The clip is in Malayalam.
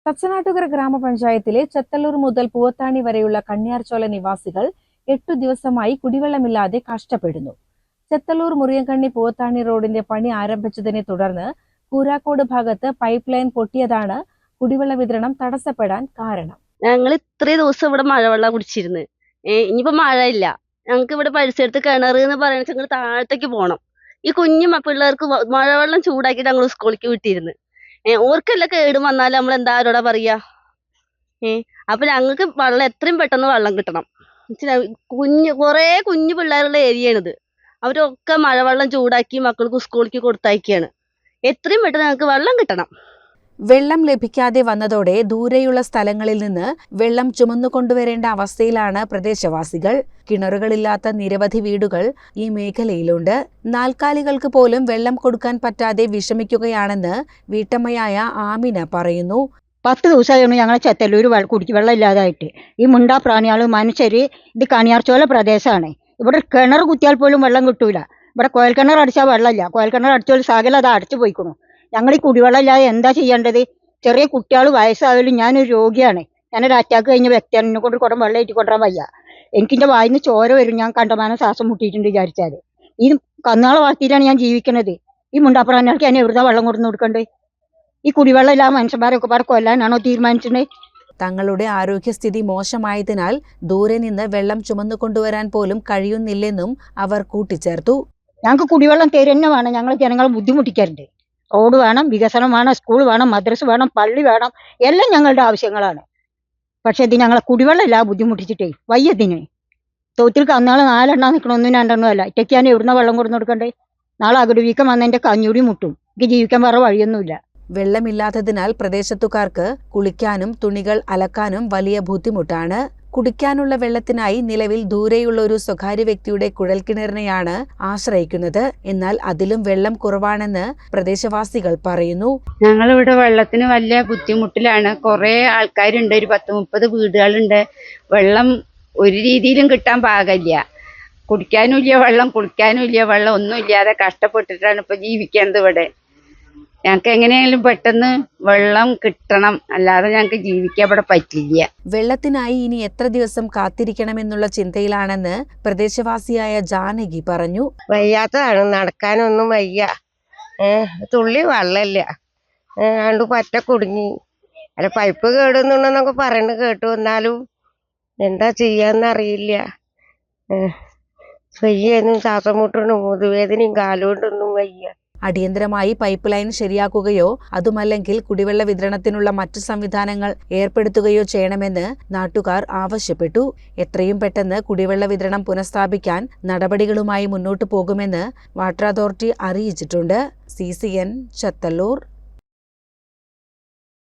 തച്ചനാട്ടുകര ഗ്രാമപഞ്ചായത്തിലെ ചെത്തല്ലൂർ മുതൽ പൂവത്താണി വരെയുള്ള കണ്ണിയാർചോല നിവാസികൾ 8 ദിവസമായി കുടിവെള്ളമില്ലാതെ കഷ്ടപ്പെടുന്നു. ചെത്തല്ലൂർ മുറിയൻകണ്ണി പൂവത്താണി റോഡിന്റെ പണി ആരംഭിച്ചതിനെ തുടർന്ന് കൂരാക്കോട് ഭാഗത്ത് പൈപ്പ് ലൈൻ പൊട്ടിയതാണ് കുടിവെള്ള വിതരണം തടസ്സപ്പെടാൻ കാരണം. ഞങ്ങൾ ഇത്രയും ദിവസം ഇവിടെ മഴവെള്ളം കുടിച്ചിരുന്നു. ഇനിയിപ്പോ മഴയില്ല. ഞങ്ങൾക്ക് ഇവിടെ പരിസരത്ത് കിണർ എന്ന് പറയുന്നത് ഞങ്ങൾ താഴത്തേക്ക് പോകണം. ഈ കുഞ്ഞു പിള്ളേർക്ക് മഴവെള്ളം ചൂടാക്കിയിട്ട് ഞങ്ങൾ സ്കൂളിലേക്ക് വിട്ടിരുന്നു. ഓർക്കെല്ലാം കേടും വന്നാലും നമ്മൾ എന്താ അവരോടാ പറയാ. അപ്പൊ ഞങ്ങൾക്ക് വെള്ളം എത്രയും പെട്ടെന്ന് വെള്ളം കിട്ടണം. കുറെ കുഞ്ഞു പിള്ളേരുടെ ഏരിയയാണിത്. അവരൊക്കെ മഴവെള്ളം ചൂടാക്കി മക്കൾക്ക് സ്കൂളിലേക്ക് കൊടുത്തയക്കുകയാണ്. എത്രയും പെട്ടെന്ന് ഞങ്ങൾക്ക് വെള്ളം കിട്ടണം. വെള്ളം ലഭിക്കാതെ വന്നതോടെ ദൂരെയുള്ള സ്ഥലങ്ങളിൽ നിന്ന് വെള്ളം ചുമന്നുകൊണ്ടുവരേണ്ട അവസ്ഥയിലാണ് പ്രദേശവാസികൾ. കിണറുകളില്ലാത്ത നിരവധി വീടുകൾ ഈ മേഖലയിലുണ്ട്. നാൽക്കാലികൾക്ക് പോലും വെള്ളം കൊടുക്കാൻ പറ്റാതെ വിഷമിക്കുകയാണെന്ന് വീട്ടമ്മയായ ആമിന പറയുന്നു. 10 ദിവസമായിരുന്നു ഞങ്ങളെ ചെത്തല്ലൂർ കുടിവെള്ളം ഇല്ലാതായിട്ട്. ഈ മുണ്ടാ പ്രാണികൾ മനുഷ്യര് ഇത് കണിയാർച്ചോല പ്രദേശമാണ്. ഇവിടെ കിണർ കുത്തിയാൽ പോലും വെള്ളം കിട്ടൂല. ഇവിടെ കോയൽ കിണർ അടിച്ചാൽ വെള്ളമില്ല. കോയൽ കിണർ അടിച്ചാൽ സകലം അത് അടച്ചു പോയിക്കണു. ഞങ്ങൾ ഈ കുടിവെള്ളം ഇല്ലാതെ എന്താ ചെയ്യേണ്ടത്? ചെറിയ കുട്ടികൾ വയസ്സായാലും ഞാനൊരു രോഗിയാണ്. ഞാനൊരു അറ്റാക്ക് കഴിഞ്ഞ വ്യക്തിയാണ്. എന്നെ കൊണ്ട് കുറെ വെള്ളം ഏറ്റി കൊണ്ടുവരാൻ വയ്യ. എനിക്കിൻ്റെ വായിന്ന് ചോര വരും. ഞാൻ കണ്ടമാനം ശ്വാസം മുട്ടിയിട്ടുണ്ട് വിചാരിച്ചാൽ. ഈ കന്നുകളെ വളർത്തിയിട്ടാണ് ഞാൻ ജീവിക്കണത്. ഈ മുണ്ടാപ്രാണികൾക്ക് ഞാൻ എവിടുന്ന വെള്ളം കൊടുന്ന് കൊടുക്കണ്ടേ? ഈ കുടിവെള്ളം ഇല്ലാതെ മനുഷ്യന്മാരൊക്കെ പാടെ കൊല്ലാനാണോ തീരുമാനിച്ചത്? തങ്ങളുടെ ആരോഗ്യസ്ഥിതി മോശമായതിനാൽ ദൂരെ നിന്ന് വെള്ളം ചുമന്നുകൊണ്ടുവരാൻ പോലും കഴിയുന്നില്ലെന്നും അവർ കൂട്ടിച്ചേർത്തു. ഞങ്ങൾക്ക് കുടിവെള്ളം തരുന്ന വേണം. ഞങ്ങൾ ജനങ്ങളെ ബുദ്ധിമുട്ടിക്കാറുണ്ട്. റോഡ് വേണം, വികസനം വേണം, സ്കൂൾ വേണം, മദ്രസ വേണം, പള്ളി വേണം, എല്ലാം ഞങ്ങളുടെ ആവശ്യങ്ങളാണ്. പക്ഷെ ഇത് ഞങ്ങളെ കുടിവെള്ളം ഇല്ല ബുദ്ധിമുട്ടിച്ചിട്ടേ വയ്യതിന്. തോത്തിൽ കന്നാൾ 4 എണ്ണം നിൽക്കണം, 1 2 എണ്ണം അല്ല. ഇറ്റയ്ക്കാണ് എവിടുന്ന വെള്ളം കൊടുന്ന് കൊടുക്കണ്ടേ? നാളെ അകട് വീക്കം വന്ന് എൻ്റെ കഞ്ഞൂടി മുട്ടും. എനിക്ക് ജീവിക്കാൻ വേറെ വഴിയൊന്നുമില്ല. വെള്ളമില്ലാത്തതിനാൽ പ്രദേശത്തുകാർക്ക് കുളിക്കാനും തുണികൾ അലക്കാനും വലിയ ബുദ്ധിമുട്ടാണ്. കുടിക്കാനുള്ള വെള്ളത്തിനായി നിലവിൽ ദൂരെയുള്ള ഒരു സ്വകാര്യ വ്യക്തിയുടെ കുഴൽക്കിണറിനെയാണ് ആശ്രയിക്കുന്നത്. എന്നാൽ അതിലും വെള്ളം കുറവാണെന്ന് പ്രദേശവാസികൾ പറയുന്നു. ഞങ്ങളിവിടെ വെള്ളത്തിന് വലിയ ബുദ്ധിമുട്ടിലാണ്. കുറെ ആൾക്കാരുണ്ട്, ഒരു 10-30 വീടുകളുണ്ട്. വെള്ളം ഒരു രീതിയിലും കിട്ടാൻ പാകില്ല. കുടിക്കാനും ഇല്ല വെള്ളം, കുളിക്കാനും ഇല്ല വെള്ളം, ഒന്നും ഇല്ലാതെ കഷ്ടപ്പെട്ടിട്ടാണ് ഇപ്പൊ ജീവിക്കുന്നത് ഇവിടെ. ഞങ്ങൾക്ക് എങ്ങനെയായാലും പെട്ടെന്ന് വെള്ളം കിട്ടണം, അല്ലാതെ ഞങ്ങൾക്ക് ജീവിക്കാൻ ഇവിടെ പറ്റില്ല. വെള്ളത്തിനായി ഇനി എത്ര ദിവസം കാത്തിരിക്കണമെന്നുള്ള ചിന്തയിലാണെന്ന് പ്രദേശവാസിയായ ജാനകി പറഞ്ഞു. വയ്യാത്തതാണ്, നടക്കാനൊന്നും വയ്യ. തുള്ളി വെള്ളമില്ല. അതുകൊണ്ട് പറ്റ കുടുങ്ങി. അല്ല പൈപ്പ് കേടുന്നുണ്ടെന്നൊക്കെ പറയുന്നത് കേട്ടു. എന്നാലും എന്താ ചെയ്യാന്നറിയില്ല. വയ്യൊന്നും ശ്വാസം മുട്ടണം, മുതുവേദനയും കാലുകൊണ്ടൊന്നും വയ്യ. അടിയന്തരമായി പൈപ്പ് ലൈൻ ശരിയാക്കുകയോ അതുമല്ലെങ്കിൽ കുടിവെള്ള വിതരണത്തിനുള്ള മറ്റു സംവിധാനങ്ങൾ ഏർപ്പെടുത്തുകയോ ചെയ്യണമെന്ന് നാട്ടുകാർ ആവശ്യപ്പെട്ടു. എത്രയും പെട്ടെന്ന് കുടിവെള്ള വിതരണം പുനഃസ്ഥാപിക്കാൻ നടപടികളുമായി മുന്നോട്ടു പോകുമെന്ന് വാട്ടർ അതോറിറ്റി അറിയിച്ചിട്ടുണ്ട്. CCN ചെത്തല്ലൂർ.